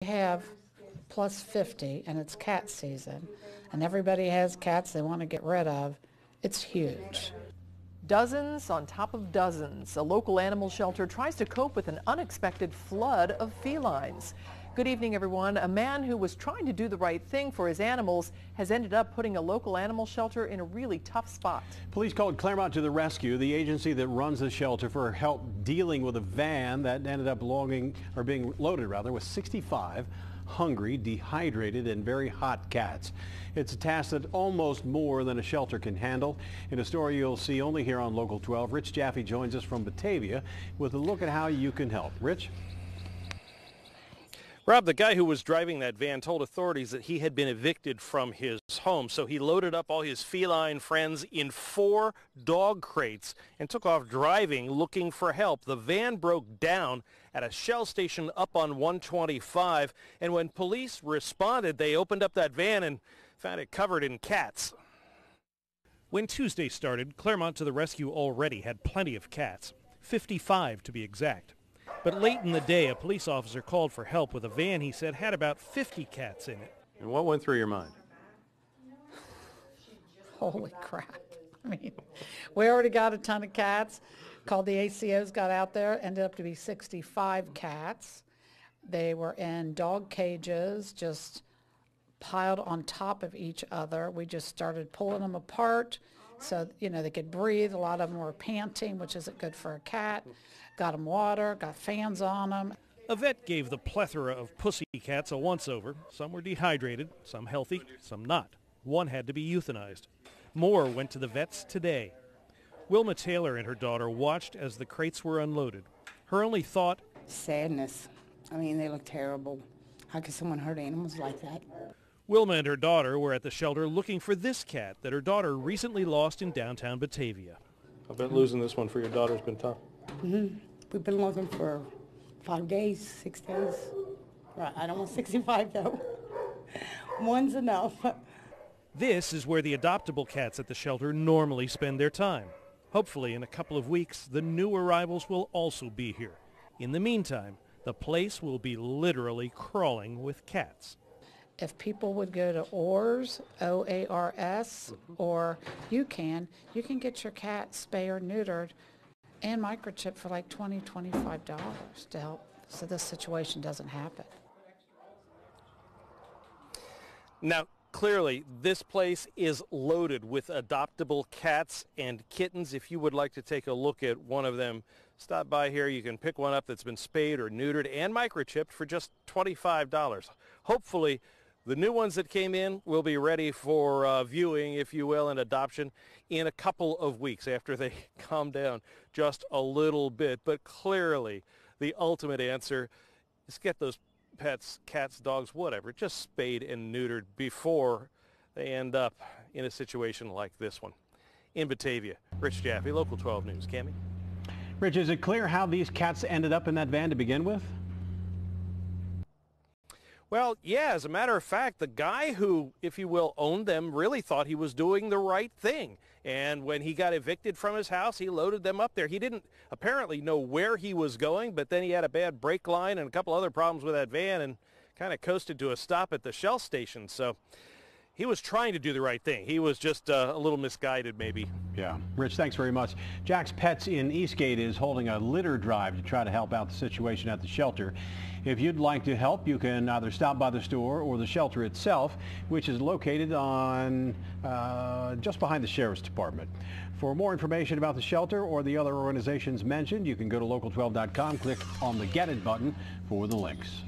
We have plus 50 and it's cat season and everybody has cats they want to get rid of. It's huge. Dozens on top of dozens. A local animal shelter tries to cope with an unexpected flood of felines. Good evening, everyone. A man who was trying to do the right thing for his animals has ended up putting a local animal shelter in a really tough spot. Police called Claremont to the rescue, the agency that runs the shelter, for help dealing with a van that ended up being loaded with 65 hungry, dehydrated, and very hot cats. It's a task that almost more than a shelter can handle. In a story you'll see only here on Local 12, Rich Jaffe joins us from Batavia with a look at how you can help. Rich? Rob, the guy who was driving that van told authorities that he had been evicted from his home, so he loaded up all his feline friends in 4 dog crates and took off driving, looking for help. The van broke down at a Shell station up on 125, and when police responded, they opened up that van and found it covered in cats. When Tuesday started, Claremont to the rescue already had plenty of cats, 55 to be exact. But late in the day, a police officer called for help with a van he said had about 50 cats in it. And what went through your mind? Holy crap. I mean, we already got a ton of cats. Called the ACOs, got out there, ended up to be 65 cats. They were in dog cages, just piled on top of each other. We just started pulling them apart so, they could breathe. A lot of them were panting, which isn't good for a cat. Got them water, got fans on them. A vet gave the plethora of pussy cats a once-over. Some were dehydrated, some healthy, some not. One had to be euthanized. More went to the vets today. Wilma Taylor and her daughter watched as the crates were unloaded. Her only thought? Sadness. I mean, they look terrible. How could someone hurt animals like that? Wilma and her daughter were at the shelter looking for this cat that her daughter recently lost in downtown Batavia. I bet losing this one for your daughter's been tough. Mm-hmm. We've been looking for 5 days, 6 days. Right, I don't want 65 though. One's enough. This is where the adoptable cats at the shelter normally spend their time. Hopefully in a couple of weeks, the new arrivals will also be here. In the meantime, the place will be literally crawling with cats. If people would go to OARS, O-A-R-S, or you can get your cat spayed or neutered and microchipped for like $20, $25 to help so this situation doesn't happen. Now, clearly, this place is loaded with adoptable cats and kittens. If you would like to take a look at one of them, stop by here. You can pick one up that's been spayed or neutered and microchipped for just $25. Hopefully, the new ones that came in will be ready for viewing, if you will, and adoption in a couple of weeks after they calm down just a little bit. But clearly, the ultimate answer is get those pets, cats, dogs, whatever, just spayed and neutered before they end up in a situation like this one. In Batavia, Rich Jaffe, Local 12 News. Cammie? Rich, is it clear how these cats ended up in that van to begin with? Well, yeah, as a matter of fact, the guy who, if you will, owned them really thought he was doing the right thing. And when he got evicted from his house, he loaded them up there. He didn't apparently know where he was going, but then he had a bad brake line and a couple other problems with that van and kind of coasted to a stop at the Shell station. So he was trying to do the right thing. He was just a little misguided, maybe. Yeah. Rich, thanks very much. Jack's Pets in Eastgate is holding a litter drive to try to help out the situation at the shelter. If you'd like to help, you can either stop by the store or the shelter itself, which is located on just behind the Sheriff's Department. For more information about the shelter or the other organizations mentioned, you can go to local12.com, click on the Get It button for the links.